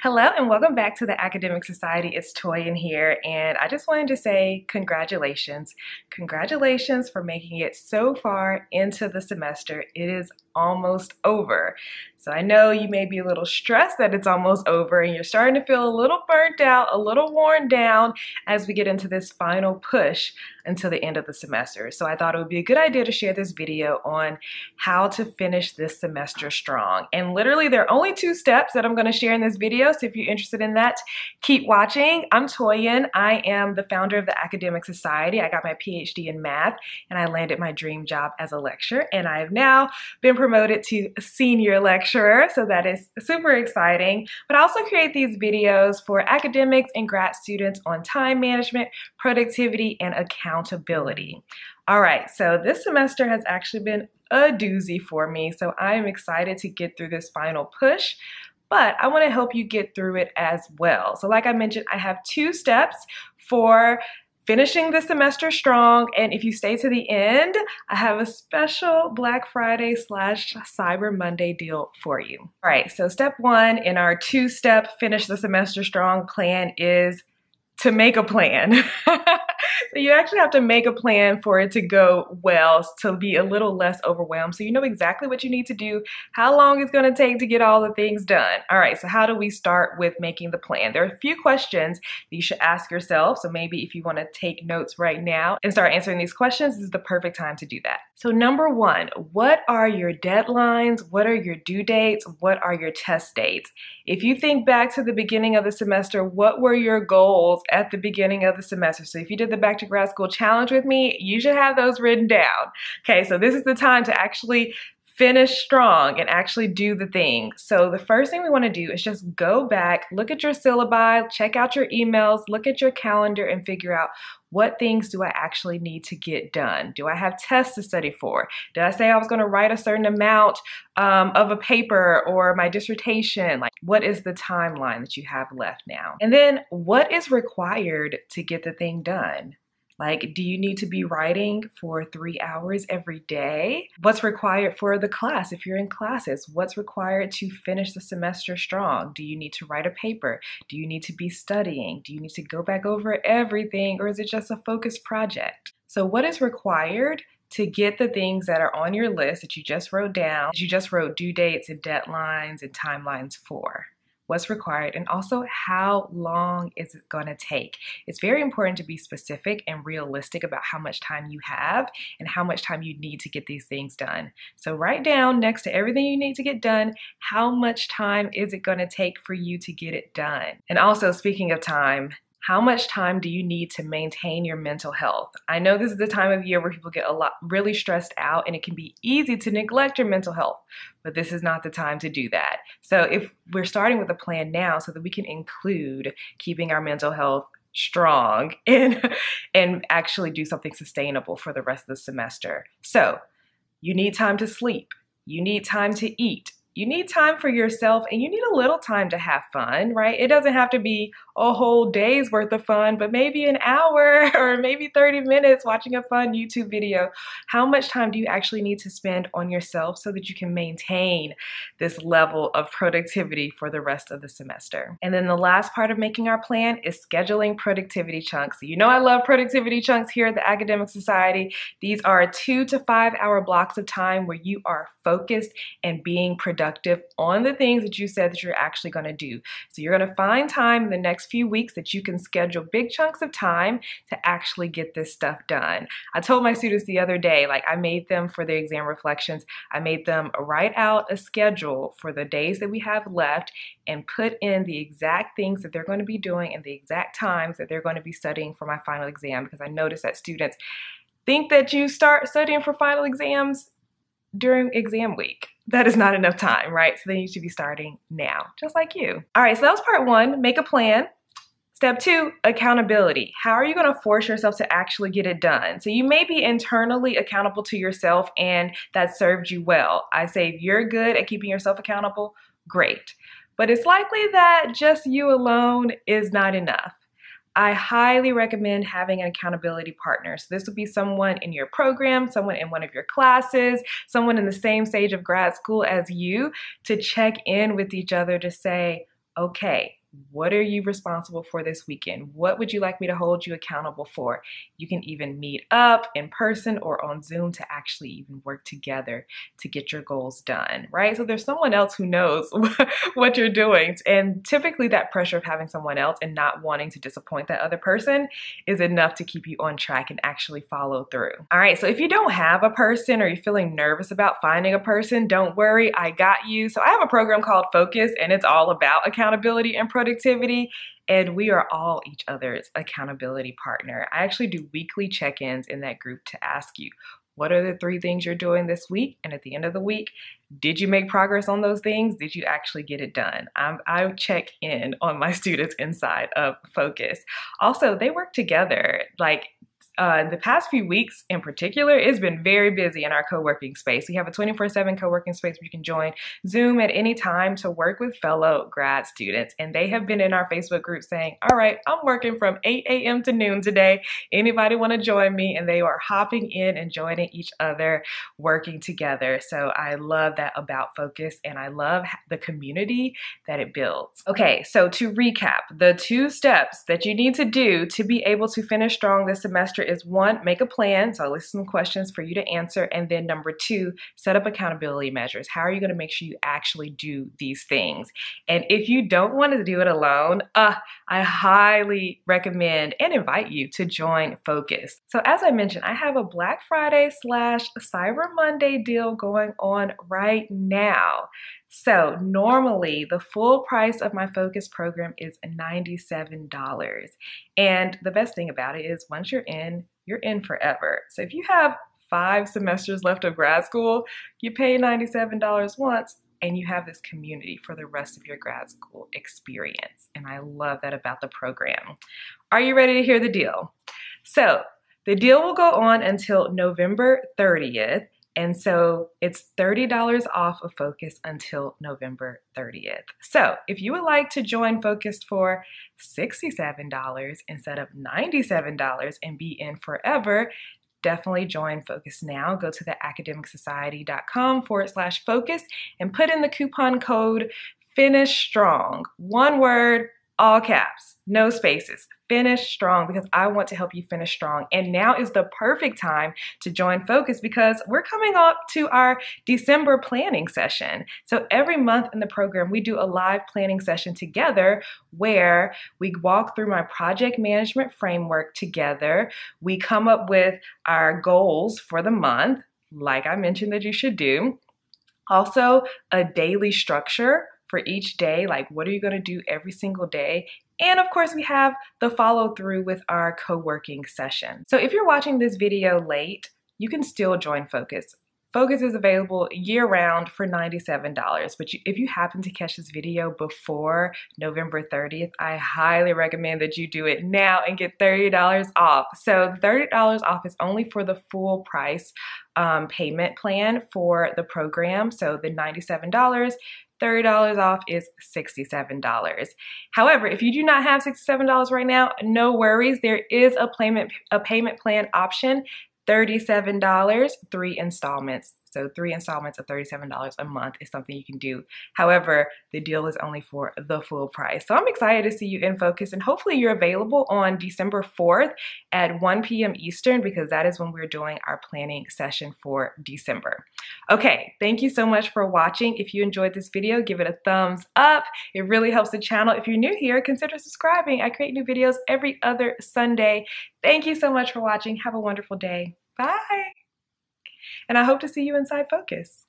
Hello and welcome back to the Academic Society. It's Toyin here, and I just wanted to say congratulations. Congratulations for making it so far into the semester. It is almost over. So I know you may be a little stressed that it's almost over and you're starting to feel a little burnt out, a little worn down as we get into this final push until the end of the semester. So I thought it would be a good idea to share this video on how to finish this semester strong. And literally there are only 2 steps that I'm going to share in this video. So if you're interested in that, keep watching. I'm Toyin. I am the founder of the Academic Society. I got my PhD in math and I landed my dream job as a lecturer, and I have now been promoted to a senior lecturer, so that is super exciting. But I also create these videos for academics and grad students on time management, productivity, and accountability. All right, so this semester has actually been a doozy for me, so I am excited to get through this final push, but I want to help you get through it as well. So like I mentioned, I have 2 steps for finishing the semester strong, and if you stay to the end, I have a special Black Friday / Cyber Monday deal for you. All right, so step 1 in our 2-step finish the semester strong plan is to make a plan. So you actually have to make a plan for it to go well, to be a little less overwhelmed, so you know exactly what you need to do, how long it's going to take to get all the things done. All right, so how do we start with making the plan? There are a few questions that you should ask yourself, so maybe if you want to take notes right now and start answering these questions, this is the perfect time to do that. So number 1, what are your deadlines? What are your due dates? What are your test dates? If you think back to the beginning of the semester, what were your goals at the beginning of the semester? So if you did the Back to Grad School challenge with me, you should have those written down. Okay, so this is the time to actually finish strong and actually do the thing. So the first thing we want to do is just go back, look at your syllabi, check out your emails, look at your calendar, and figure out what things do I actually need to get done? Do I have tests to study for? Did I say I was going to write a certain amount of a paper or my dissertation? Like, what is the timeline that you have left now? And then what is required to get the thing done? Like, do you need to be writing for 3 hours every day? What's required for the class if you're in classes? What's required to finish the semester strong? Do you need to write a paper? Do you need to be studying? Do you need to go back over everything, or is it just a focused project? So what is required to get the things that are on your list that you just wrote down, that you just wrote due dates and deadlines and timelines for? What's required, and also how long is it going to take? It's very important to be specific and realistic about how much time you have and how much time you need to get these things done. So write down next to everything you need to get done, how much time is it going to take for you to get it done? And also, speaking of time, how much time do you need to maintain your mental health? I know this is the time of year where people get really stressed out, and it can be easy to neglect your mental health, but this is not the time to do that. So if we're starting with a plan now so that we can include keeping our mental health strong and actually do something sustainable for the rest of the semester. So you need time to sleep. You need time to eat. You need time for yourself, and you need a little time to have fun, right? It doesn't have to be a whole day's worth of fun, but maybe an hour or maybe 30 minutes watching a fun YouTube video. How much time do you actually need to spend on yourself so that you can maintain this level of productivity for the rest of the semester? And then the last part of making our plan is scheduling productivity chunks. So you know I love productivity chunks here at the Academic Society. These are 2 to 5 hour blocks of time where you are focused and being productive on the things that you said that you're actually going to do. So you're going to find time in the next few weeks that you can schedule big chunks of time to actually get this stuff done. I told my students the other day, like, I made them for their exam reflections, I made them write out a schedule for the days that we have left and put in the exact things that they're going to be doing and the exact times that they're going to be studying for my final exam, because I noticed that students think that you start studying for final exams during exam week. That is not enough time, right? So they need to be starting now, just like you. All right, so that was part 1, make a plan. Step 2, accountability. How are you going to force yourself to actually get it done? So you may be internally accountable to yourself, and that served you well. I say if you're good at keeping yourself accountable, great. But it's likely that just you alone is not enough. I highly recommend having an accountability partner. So this would be someone in your program, someone in one of your classes, someone in the same stage of grad school as you, to check in with each other to say, okay, what are you responsible for this weekend? What would you like me to hold you accountable for? You can even meet up in person or on Zoom to actually even work together to get your goals done, right? So there's someone else who knows what you're doing. And typically that pressure of having someone else and not wanting to disappoint that other person is enough to keep you on track and actually follow through. All right, so if you don't have a person or you're feeling nervous about finding a person, don't worry, I got you. So I have a program called Focus, and it's all about accountability and productivity, and we are all each other's accountability partner. I actually do weekly check-ins in that group to ask you, what are the 3 things you're doing this week? And at the end of the week, did you make progress on those things? Did you actually get it done? I check in on my students inside of Focus. Also, they work together. The past few weeks in particular, it's been very busy in our co-working space. We have a 24/7 co-working space where you can join Zoom at any time to work with fellow grad students. And they have been in our Facebook group saying, all right, I'm working from 8 a.m. to noon today. Anybody want to join me? And they are hopping in and joining each other, working together. So I love that about Focus, and I love the community that it builds. Okay, so to recap, the 2 steps that you need to do to be able to finish strong this semester is 1, make a plan. So I'll list some questions for you to answer. And then number 2, set up accountability measures. How are you going to make sure you actually do these things? And if you don't want to do it alone, I highly recommend and invite you to join Focus. So as I mentioned, I have a Black Friday / Cyber Monday deal going on right now. So normally the full price of my Focus program is $97. And the best thing about it is once you're in forever. So if you have 5 semesters left of grad school, you pay $97 once and you have this community for the rest of your grad school experience. And I love that about the program. Are you ready to hear the deal? So the deal will go on until November 30th. And so it's $30 off of Focus until November 30th. So if you would like to join Focus for $67 instead of $97 and be in forever, definitely join Focus now. Go to theacademicsociety.com/focus and put in the coupon code FINISHSTRONG. One word, all caps, no spaces. Finish strong, because I want to help you finish strong. And now is the perfect time to join Focus because we're coming up to our December planning session. So every month in the program, we do a live planning session together where we walk through my project management framework together. We come up with our goals for the month, like I mentioned that you should do. Also, a daily structure for each day, like what are you going to do every single day? And of course, we have the follow through with our co-working session. So if you're watching this video late, you can still join Focus. Focus is available year-round for $97, but if you happen to catch this video before November 30th, I highly recommend that you do it now and get $30 off. So $30 off is only for the full price payment plan for the program. So the $97, $30 off is $67. However, if you do not have $67 right now, no worries. There is a payment plan option. $37, 3 installments. So 3 installments of $37 a month is something you can do. However, the deal is only for the full price. So I'm excited to see you in Focus, and hopefully you're available on December 4th at 1 p.m. Eastern, because that is when we're doing our planning session for December. Okay, thank you so much for watching. If you enjoyed this video, give it a thumbs up. It really helps the channel. If you're new here, consider subscribing. I create new videos every other Sunday. Thank you so much for watching. Have a wonderful day. Bye. And I hope to see you inside Focus.